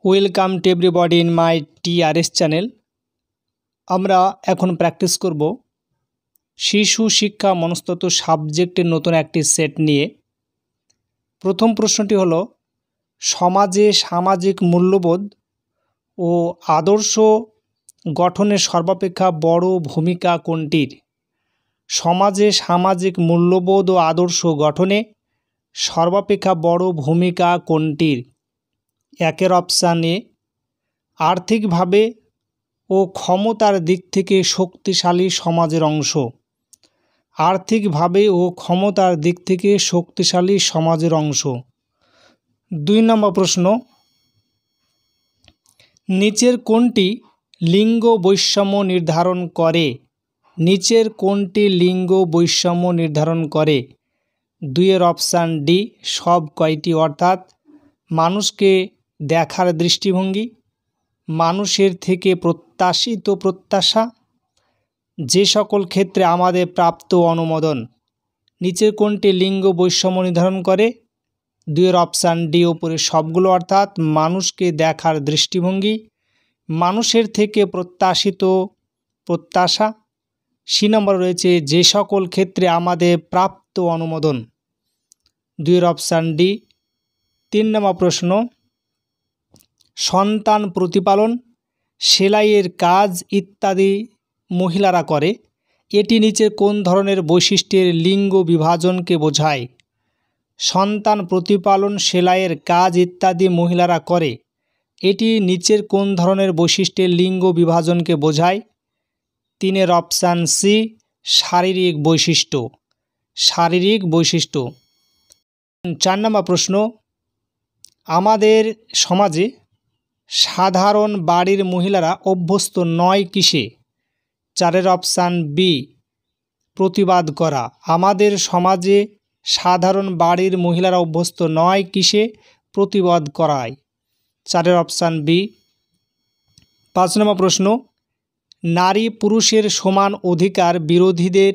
Welcome to everybody in my TRS channel. আমরা এখন practice করব শিশু শিক্ষা মনস্তত্ত্ব সাবজেক্টের নতুন একটি সেট নিয়ে। প্রথম প্রশ্নটি হলো, সমাজে সামাজিক মূল্যবোধ ও আদর্শ গঠনে সর্বাপেক্ষা বড় ভূমিকা কোনটির? সমাজে সামাজিক মূল্যবোধ ও আদর্শ গঠনে সর্বাপেক্ষা বড় ভূমিকা কোনটির? একের অপশান এ, আর্থিকভাবে ও ক্ষমতার দিক থেকে শক্তিশালী সমাজের অংশ। আর্থিকভাবে ও ক্ষমতার দিক থেকে শক্তিশালী সমাজের অংশ। 2 নম্বর প্রশ্ন, নিচের কোনটি লিঙ্গ বৈষম্য নির্ধারণ করে? নিচের কোনটি লিঙ্গ বৈষম্য নির্ধারণ করে? 2 এর অপশান ডি, সব কয়টি, অর্থাৎ মানুষকে দেখার দৃষ্টিভঙ্গি, মানুষের থেকে প্রত্যাশিত প্রত্যাশা, যে সকল ক্ষেত্রে আমাদের প্রাপ্ত অনুমোদন। নিচের কোনটি লিঙ্গ বৈষম্য নির্ধারণ করে? 2 এর অপশান ডি উপরে সবগুলো, অর্থাৎ মানুষকে দেখার দৃষ্টিভঙ্গি, মানুষের থেকে প্রত্যাশিত প্রত্যাশা। সি নম্বর রয়েছে যে সকল ক্ষেত্রে আমাদের প্রাপ্ত অনুমোদন। 2 এর অপশান ডি। 3 নম্বর প্রশ্ন, সন্তান প্রতিপালন, সেলাইয়ের কাজ ইত্যাদি মহিলারা করে, এটি নিচের কোন ধরনের বৈশিষ্ট্যের লিঙ্গ বিভাজনকে বোঝায়? সন্তান প্রতিপালন, সেলাইয়ের কাজ ইত্যাদি মহিলারা করে, এটি নিচের কোন ধরনের বৈশিষ্ট্যের লিঙ্গ বিভাজনকে বোঝায়? 3 এর অপশান সি, শারীরিক বৈশিষ্ট্য। শারীরিক বৈশিষ্ট্য। 4 নম্বর প্রশ্ন, আমাদের সমাজে সাধারণ বাড়ির মহিলারা অভ্যস্ত নয় কিসে? 4 এর অপশান বি, প্রতিবাদ করা। আমাদের সমাজে সাধারণ বাড়ির মহিলারা অভ্যস্ত নয় কিসে? প্রতিবাদ করায়। 4 এর অপশান বি। 5 নম্বর প্রশ্ন, নারী পুরুষের সমান অধিকার বিরোধীদের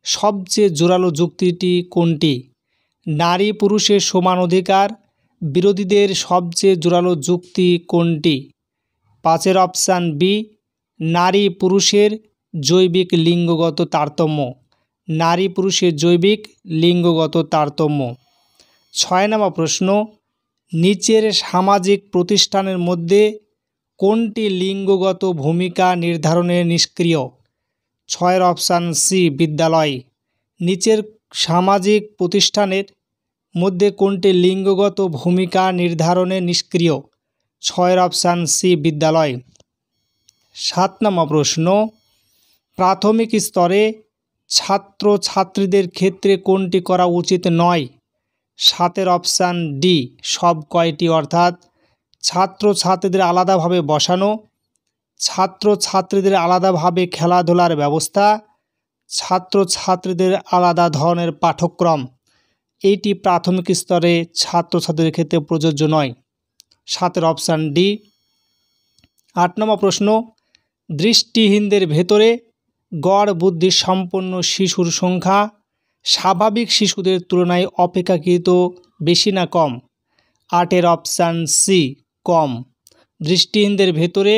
সবচেয়ে জোরালো যুক্তিটি কোনটি? নারী পুরুষের সমান অধিকার বিরোধীদের সবচেয়ে জোরালো যুক্তি কোনটি? 5 এর অপশান বি, নারী পুরুষের জৈবিক লিঙ্গগত তারতম্য। নারী পুরুষের জৈবিক লিঙ্গগত তারতম্য। 6 নম্বর প্রশ্ন, নিচের সামাজিক প্রতিষ্ঠানের মধ্যে কোনটি লিঙ্গগত ভূমিকা নির্ধারণে নিষ্ক্রিয়? 6 এর অপশান সি, বিদ্যালয়। নিচের সামাজিক প্রতিষ্ঠানের মধ্যে কোনটি লিঙ্গগত ভূমিকা নির্ধারণে নিষ্ক্রিয়? 6 এর অপশান সি, বিদ্যালয়। 7 নম্বর প্রশ্ন, প্রাথমিক স্তরে ছাত্র ছাত্রীদের ক্ষেত্রে কোনটি করা উচিত নয়? 7 এর অপশান ডি, সব কয়টি, অর্থাৎ ছাত্র ছাত্রীদের আলাদাভাবে বসানো, ছাত্র ছাত্রীদের আলাদাভাবে খেলাধুলার ব্যবস্থা, ছাত্র ছাত্রীদের আলাদা ধরনের পাঠ্যক্রম, এইটি প্রাথমিক স্তরে ছাত্রছাত্রীদের ক্ষেত্রে প্রযোজ্য নয়। 7 এর অপশান ডি। 8 নম্বর প্রশ্ন, দৃষ্টিহীনদের ভেতরে গড় বুদ্ধি সম্পন্ন শিশুর সংখ্যা স্বাভাবিক শিশুদের তুলনায় অপেক্ষাকৃত বেশি না কম? 8 এর অপশান সি, কম। দৃষ্টিহীনদের ভেতরে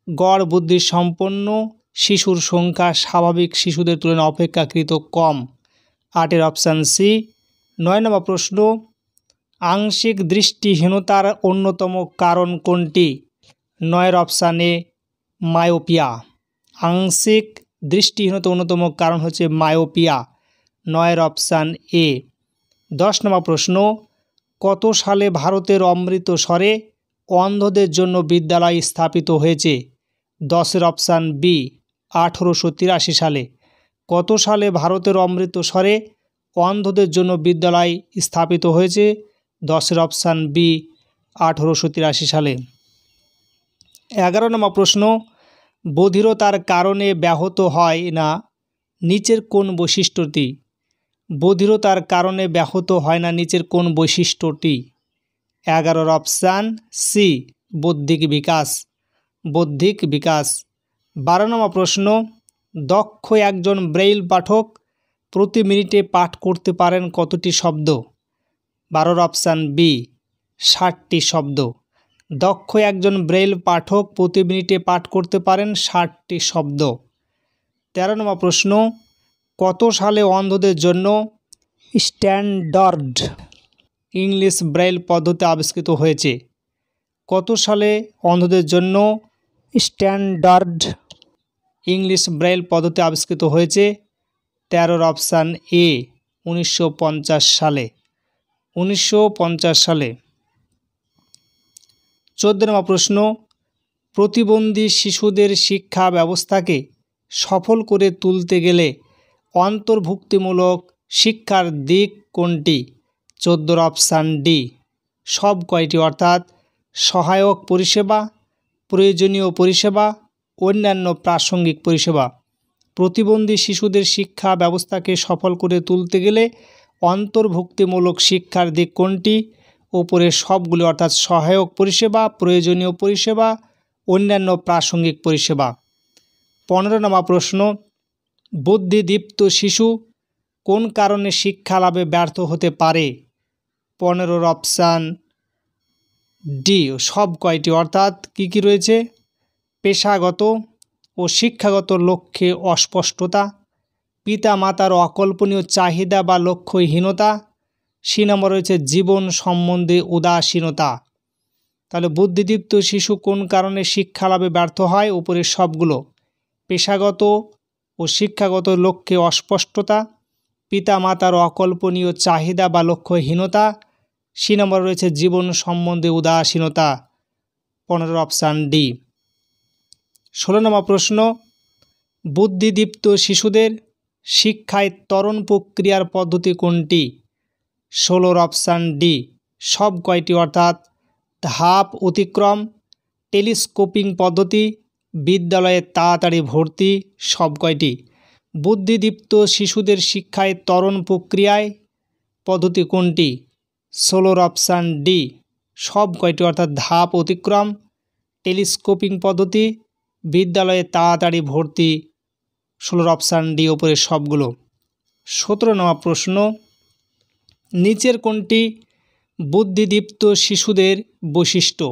গড় বুদ্ধি সম্পন্ন শিশুর সংখ্যা স্বাভাবিক শিশুদের তুলনায় অপেক্ষাকৃত কম। 8 এর অপশান সি। 9 নম্বর প্রশ্ন, আংশিক দৃষ্টিহীনতার অন্যতম কারণ কোনটি? 9 এর অপশান এ, মায়োপিয়া। আংশিক দৃষ্টিহীনতার অন্যতম কারণ হচ্ছে মায়োপিয়া। 9 এর অপশান এ। 10 নম্বর প্রশ্ন, কত সালে ভারতের অমৃতসরে অন্ধদের জন্য বিদ্যালয় স্থাপিত হয়েছে? 10 এর অপশান বি, 1883 সালে। কত সালে ভারতের অমৃতসরে অন্ধদের জন্য বিদ্যালয় স্থাপিত হয়েছে? 10 এর অপশান বি, 1883 সালে। 11 নম্বর প্রশ্ন, বধিরতার কারণে ব্যাহত হয় না নিচের কোন বৈশিষ্ট্যটি? বধিরতার কারণে ব্যাহত হয় না নিচের কোন বৈশিষ্ট্যটি? 11 এর অপশান সি, বৌদ্ধিক বিকাশ। বৌদ্ধিক বিকাশ। 12 নম্বর প্রশ্ন, দক্ষ একজন ব্রেইল পাঠক প্রতি মিনিটে পাঠ করতে পারেন কতটি শব্দ? 12 অপশান বি, 60টি শব্দ। দক্ষ একজন ব্রেইল পাঠক প্রতি মিনিটে পাঠ করতে পারেন 60টি শব্দ। 13 নম্বর প্রশ্ন, কত সালে অন্ধদের জন্য স্ট্যান্ডার্ড ইংলিশ ব্রেইল পদ্ধতি আবিষ্কৃত হয়েছে? কত সালে অন্ধদের জন্য স্ট্যান্ডার্ড ইংলিশ ব্রেইল পদ্ধতি আবিষ্কৃত হয়েছে? 13 অপশান এ 1950 সালে। 1950 সালে। 14 নম্বর প্রশ্ন, প্রতিবন্ধী শিশুদের শিক্ষা ব্যবস্থাকে সফল করে তুলতে গেলে অন্তর্ভুক্তিমূলক শিক্ষার দিক কোনটি? 14 অপশান ডি সব কয়টি, অর্থাৎ সহায়ক পরিষেবা, প্রয়োজনীয় পরিষেবা, অন্যান্য প্রাসঙ্গিক পরিষেবা। প্রতিবন্ধী শিশুদের শিক্ষা ব্যবস্থাকে সফল করে তুলতে গেলে অন্তর্ভুক্তিমূলক শিক্ষার দিক কোনটি? উপরে সবগুলি, অর্থাৎ সহায়ক পরিষেবা, প্রয়োজনীয় পরিষেবা, অন্যান্য প্রাসঙ্গিক পরিষেবা। 15 নম্বর প্রশ্ন, বুদ্ধিদীপ্ত শিশু কোন কারণে শিক্ষা লাভে ব্যর্থ হতে পারে? 15 অপশান ডি সব কয়টি, অর্থাৎ কি কি রয়েছে? পেশাগত ও শিক্ষাগত লক্ষ্যে অস্পষ্টতা, পিতা মাতার অকল্পনীয় চাহিদা বা লক্ষ্যহীনতা, সি নম্বর রয়েছে জীবন সম্বন্ধে উদাসীনতা। তাহলে বুদ্ধিদীপ্ত শিশু কোন কারণে শিক্ষা লাভে ব্যর্থ হয়? উপরে সবগুলো, পেশাগত ও শিক্ষাগত লক্ষ্যে অস্পষ্টতা, পিতা মাতার অকল্পনীয় চাহিদা বা লক্ষ্যহীনতা, সি নম্বর রয়েছে জীবন সম্বন্ধে উদাসীনতা। 15 অপশান ডি। 16 নম্বর প্রশ্ন, বুদ্ধিদীপ্ত শিশুদের শিক্ষায় ত্বরণ প্রক্রিয়ার পদ্ধতি কোনটি? 16 অপশান ডি সব কয়টি, অর্থাৎ ধাপ অতিক্রম, টেলিস্কোপিং পদ্ধতি, বিদ্যালয়ে তাড়াতাড়ি ভর্তি, সব কয়টি। বুদ্ধিদীপ্ত শিশুদের শিক্ষায় ত্বরণ প্রক্রিয়ায় পদ্ধতি কোনটি? 16 অপশান ডি সব কয়টি, অর্থাৎ ধাপ অতিক্রম, টেলিস্কোপিং পদ্ধতি, বিদ্যালয়ে তাড়াতাড়ি ভর্তি, 16 অপশান ডি উপরে সবগুলো। 17 নম্বর প্রশ্ন, নিচের কোনটি বুদ্ধিদীপ্ত শিশুদের বৈশিষ্ট্য?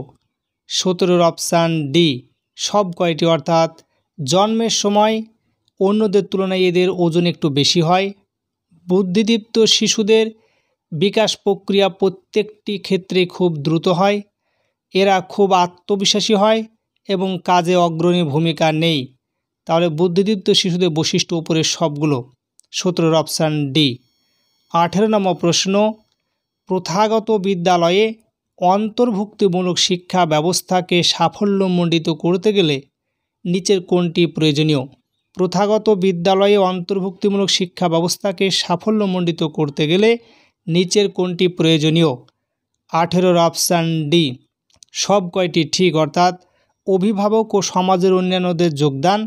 17 অপশান ডি সব কয়টি, অর্থাৎ জন্মের সময় অন্যদের তুলনায় এদের ওজন একটু বেশি হয়। বুদ্ধিদীপ্ত শিশুদের বিকাশ প্রক্রিয়া প্রত্যেকটি ক্ষেত্রে খুব দ্রুত হয়। এরা খুব আত্মবিশ্বাসী হয় এবং কাজে অগ্রণী ভূমিকা নেই। তাহলে বুদ্ধিদীপ্ত শিশুদের বৈশিষ্ট্য উপরে সবগুলো। 17 অপশান ডি। 18 নম্বর প্রশ্ন, প্রথাগত বিদ্যালয়ে অন্তর্ভুক্তিমূলক শিক্ষা ব্যবস্থাকে সাফল্যমণ্ডিত করতে গেলে নিচের কোনটি প্রয়োজনীয়? প্রথাগত বিদ্যালয়ে অন্তর্ভুক্তিমূলক শিক্ষা ব্যবস্থাকে সাফল্যমণ্ডিত করতে গেলে নিচের কোনটি প্রয়োজনীয়? 18 অপশান ডি সব কয়টি ঠিক, অর্থাৎ অভিভাবক ও সমাজের অন্যান্যদের যোগদান,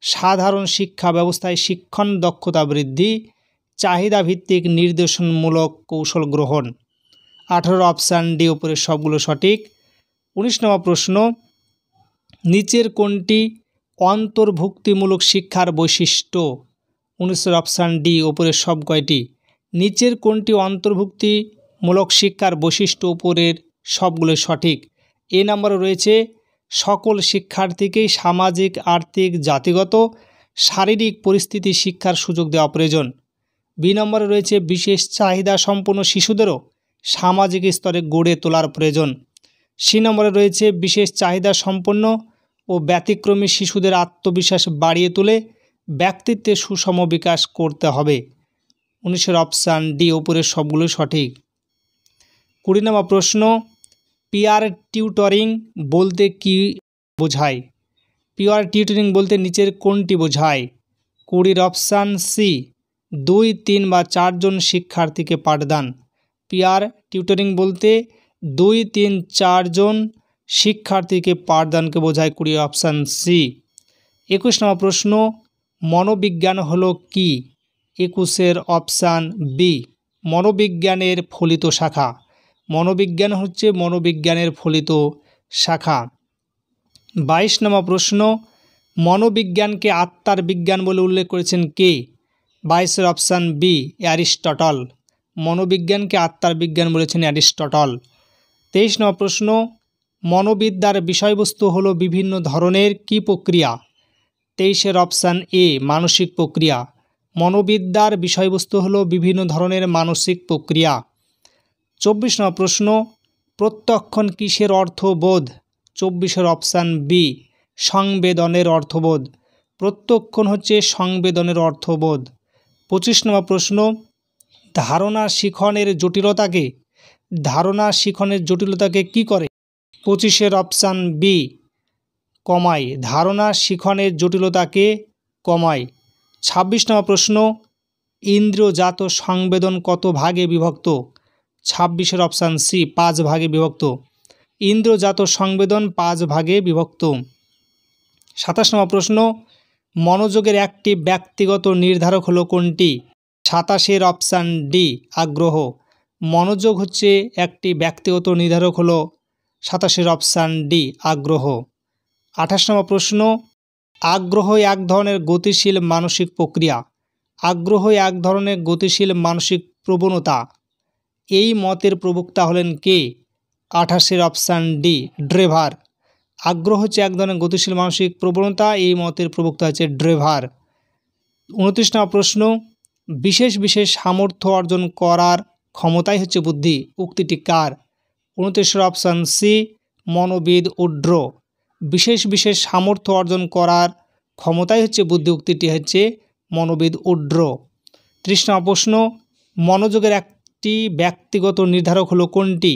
সাধারণ শিক্ষা ব্যবস্থায় শিক্ষণ দক্ষতা বৃদ্ধি, চাহিদাভিত্তিক নির্দেশনমূলক কৌশল গ্রহণ। 18 অপশান ডি উপরে সবগুলো সঠিক। 19 নম্বর প্রশ্ন, নিচের কোনটি অন্তর্ভুক্তিমূলক শিক্ষার বৈশিষ্ট্য? 19 অপশান ডি উপরে সব কয়টি। নিচের কোনটি অন্তর্ভুক্তিমূলক শিক্ষার বৈশিষ্ট্য? উপরের সবগুলো সঠিক। এ নম্বরে রয়েছে সকল শিক্ষার্থীকেই সামাজিক, আর্থিক, জাতিগত, শারীরিক পরিস্থিতি শিক্ষার সুযোগ দেওয়া প্রয়োজন। বি নম্বরে রয়েছে বিশেষ চাহিদা সম্পন্ন শিশুদেরও সামাজিক স্তরে গড়ে তোলার প্রয়োজন। সি নম্বরে রয়েছে বিশেষ চাহিদা সম্পন্ন ও ব্যতিক্রমী শিশুদের আত্মবিশ্বাস বাড়িয়ে তুলে ব্যক্তিত্বের সুষম বিকাশ করতে হবে। 19 অপশান ডি উপরের সবগুলো সঠিক। 20 নম্বর প্রশ্ন, পিয়ার টিউটরিং বলতে কি বোঝায়? পিয়ার টিউটরিং বলতে নিচের কোনটি বোঝায়? 20 অপশান সি 2, 3 বা 4 জন শিক্ষার্থীকে পাঠদান। পিয়ার টিউটরিং বলতে 2, 3, 4 জন শিক্ষার্থীকে পাঠদানকে বোঝায়। 20 অপশান সি। 21 নম্বর প্রশ্ন, মনোবিজ্ঞান হলো কি? 21 অপশান বি মনোবিজ্ঞানের ফলিত শাখা। মনোবিজ্ঞান হচ্ছে মনোবিজ্ঞানের ফলিত শাখা। 22 নম্বর প্রশ্ন, মনোবিজ্ঞানকে আত্মার বিজ্ঞান বলে উল্লেখ করেছেন কে? 22 অপশান বি অ্যারিস্টটল। মনোবিজ্ঞানকে আত্মার বিজ্ঞান বলেছেন অ্যারিস্টটল। 23 নম্বর প্রশ্ন, মনোবিদ্যার বিষয়বস্তু হলো বিভিন্ন ধরনের কি প্রক্রিয়া? 23 অপশান এ মানসিক প্রক্রিয়া। মনোবিদ্যার বিষয়বস্তু হলো বিভিন্ন ধরনের মানসিক প্রক্রিয়া। 24 নম্বর প্রশ্ন, প্রত্যক্ষণ কিসের অর্থবোধ? 24 অপশান বি সংবেদনের অর্থবোধ। প্রত্যক্ষণ হচ্ছে সংবেদনের অর্থবোধ। 25 নম্বর প্রশ্ন, ধারণা শিখনের জটিলতাকে কি করে? 25 অপশান বি কমায়। ধারণা শিখনের জটিলতাকে কমায়। 26 নম্বর প্রশ্ন, ইন্দ্রিয়জাত সংবেদন কত ভাগে বিভক্ত? 26 অপশান সি 5 ভাগে বিভক্ত। ইন্দ্রিয়জাত সংবেদন 5 ভাগে বিভক্ত। 27 নম্বর প্রশ্ন, মনোযোগের একটি ব্যক্তিগত নির্ধারক হলো কোনটি? 27 অপশান ডি আগ্রহ। মনোযোগ হচ্ছে একটি ব্যক্তিগত নির্ধারক হলো 27 অপশান ডি আগ্রহ। 28 নম্বর প্রশ্ন, আগ্রহ এক ধরনের গতিশীল মানসিক প্রক্রিয়া। আগ্রহ এক ধরনের গতিশীল মানসিক প্রবণতা। এই মতের প্রবক্তা হলেন কে? 28 অপশান ডি ড্রেভার। আগ্রহ হচ্ছে এক ধরনের গতিশীল মানসিক প্রবণতা, এই মতের প্রবক্তা হচ্ছে ড্রেভার। 29 নম্বর প্রশ্ন, বিশেষ বিশেষ সামর্থ্য অর্জন করার ক্ষমতাই হচ্ছে বুদ্ধি, উক্তিটি কার? 29 অপশান সি মনোবিদ উড্র। বিশেষ বিশেষ সামর্থ্য অর্জন করার ক্ষমতাই হচ্ছে বুদ্ধি, উক্তিটি হচ্ছে মনোবিদ উড্র। 30 নম্বর প্রশ্ন, মনোযোগের একটি ব্যক্তিগত নির্ধারক হলো কোনটি?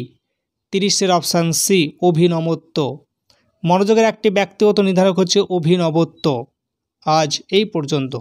30 অপশান সি অভিনবত্ব। মনোযোগের একটি ব্যক্তিগত নির্ধারক হচ্ছে অভিনবত্ব। আজ এই পর্যন্ত।